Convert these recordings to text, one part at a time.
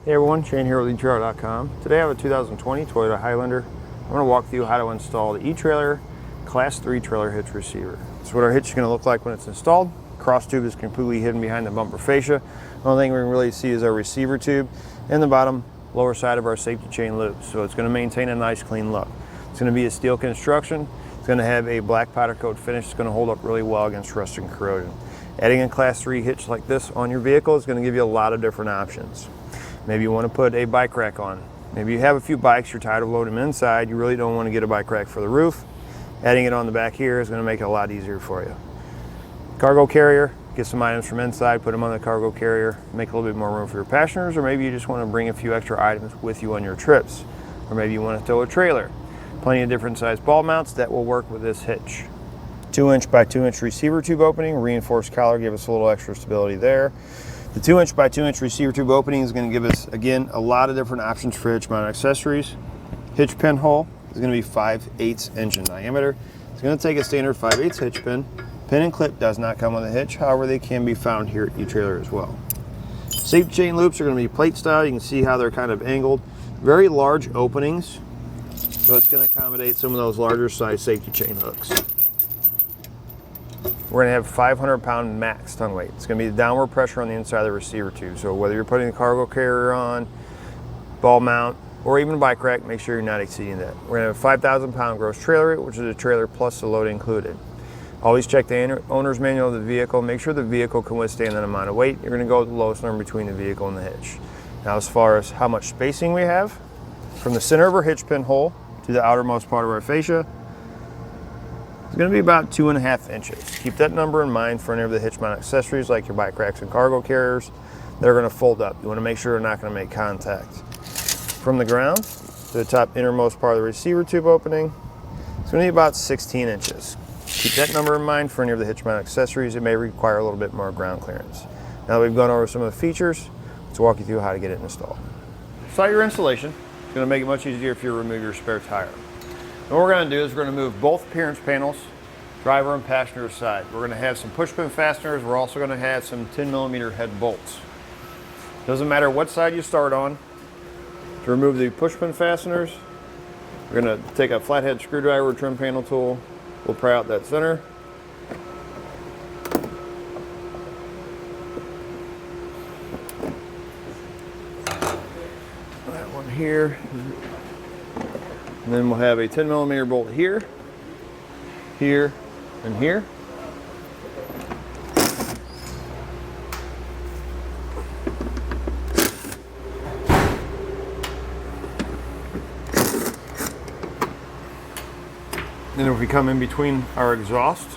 Hey everyone, Shane here with etrailer.com. Today I have a 2020 Toyota Highlander. I'm going to walk through how to install the etrailer Class 3 trailer hitch receiver. This is what our hitch is going to look like when it's installed. Cross tube is completely hidden behind the bumper fascia. The only thing we can really see is our receiver tube and the bottom lower side of our safety chain loops. So it's going to maintain a nice clean look. It's going to be a steel construction. It's going to have a black powder coat finish. It's going to hold up really well against rust and corrosion. Adding a Class 3 hitch like this on your vehicle is going to give you a lot of different options. Maybe you want to put a bike rack on. Maybe you have a few bikes, you're tired of loading them inside, you really don't want to get a bike rack for the roof. Adding it on the back here is going to make it a lot easier for you. Cargo carrier, get some items from inside, put them on the cargo carrier, make a little bit more room for your passengers, or maybe you just want to bring a few extra items with you on your trips. Or maybe you want to tow a trailer. Plenty of different size ball mounts that will work with this hitch. 2" by 2" receiver tube opening, reinforced collar, give us a little extra stability there. The 2" by 2" receiver tube opening is going to give us, again, a lot of different options for hitch mount accessories. Hitch pin hole is going to be 5/8 inch in diameter. It's going to take a standard 5/8 hitch pin. Pin and clip does not come with a hitch, however they can be found here at eTrailer as well. Safety chain loops are going to be plate style. You can see how they're kind of angled. Very large openings, so it's going to accommodate some of those larger size safety chain hooks. We're going to have 500-pound max ton weight. It's going to be the downward pressure on the inside of the receiver tube. So whether you're putting the cargo carrier on, ball mount, or even a bike rack, make sure you're not exceeding that. We're going to have a 5,000-pound gross trailer weight, which is a trailer plus the load included. Always check the owner's manual of the vehicle. Make sure the vehicle can withstand that amount of weight. You're going to go with the lowest number between the vehicle and the hitch. Now, as far as how much spacing we have, from the center of our hitch pin hole to the outermost part of our fascia, it's going to be about 2.5 inches. Keep that number in mind for any of the hitch mount accessories like your bike racks and cargo carriers. They're going to fold up. You want to make sure they're not going to make contact. From the ground to the top innermost part of the receiver tube opening, it's going to be about 16 inches. Keep that number in mind for any of the hitch mount accessories. It may require a little bit more ground clearance. Now that we've gone over some of the features, let's walk you through how to get it installed. Start your installation. It's going to make it much easier if you remove your spare tire. And what we're going to do is we're going to move both appearance panels, driver and passenger side. We're going to have some push pin fasteners. We're also going to have some 10mm head bolts. Doesn't matter what side you start on. To remove the push pin fasteners, we're going to take a flathead screwdriver, trim panel tool. We'll pry out that center. That one here. And then we'll have a 10mm bolt here, here, and here. Then if we come in between our exhaust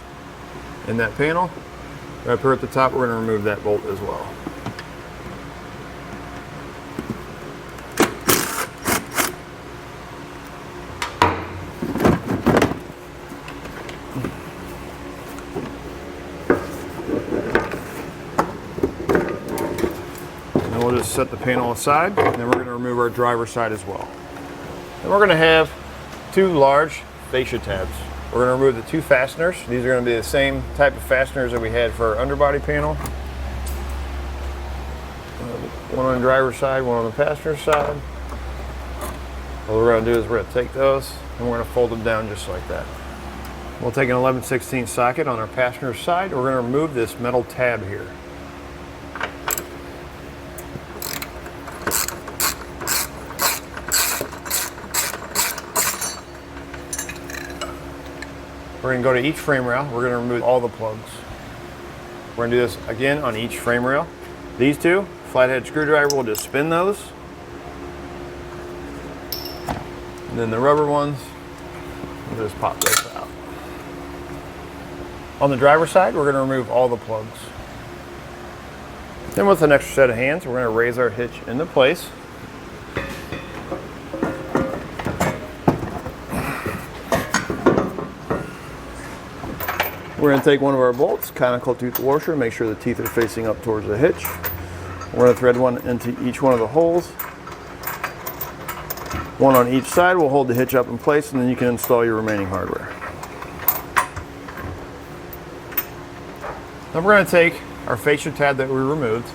and that panel, right here at the top, we're going to remove that bolt as well. And we'll just set the panel aside, and then we're going to remove our driver's side as well. And we're going to have two large fascia tabs. We're going to remove the two fasteners. These are going to be the same type of fasteners that we had for our underbody panel. One on the driver's side, one on the passenger side. What we're going to do is we're going to take those and we're going to fold them down just like that. We'll take an 11/16 socket on our passenger side. We're going to remove this metal tab here. We're going to go to each frame rail. We're going to remove all the plugs. We're going to do this again on each frame rail. These two, flathead screwdriver, will just spin those. And then the rubber ones, we'll just pop those out. On the driver's side, we're going to remove all the plugs. Then with an extra set of hands, we're going to raise our hitch into place. We're going to take one of our bolts, conical tooth washer, make sure the teeth are facing up towards the hitch. We're going to thread one into each one of the holes. One on each side will hold the hitch up in place, and then you can install your remaining hardware. Then we're going to take our fascia tab that we removed,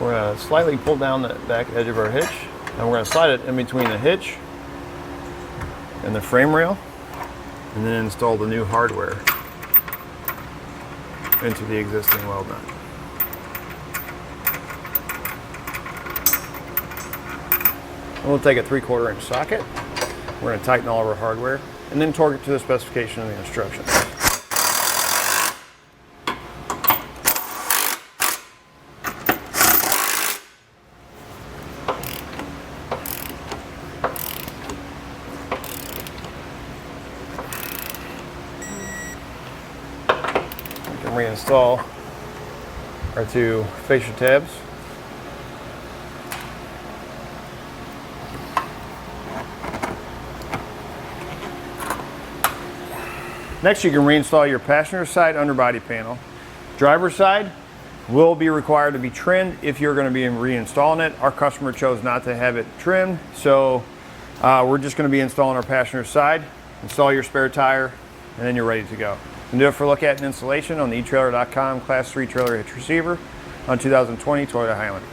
We're going to slightly pull down the back edge of our hitch, and we're going to slide it in between the hitch and the frame rail, and then install the new hardware into the existing weld nut. And we'll take a 3/4 inch socket. We're going to tighten all of our hardware and then torque it to the specification of the instructions. We can reinstall our 2 fascia tabs. Next, you can reinstall your passenger side underbody panel. Driver side will be required to be trimmed if you're going to be reinstalling it. Our customer chose not to have it trimmed, so we're just going to be installing our passenger side. Install your spare tire, and then you're ready to go. You can do it for a look at an installation on the etrailer.com Class 3 trailer hitch receiver on 2020 Toyota Highlander.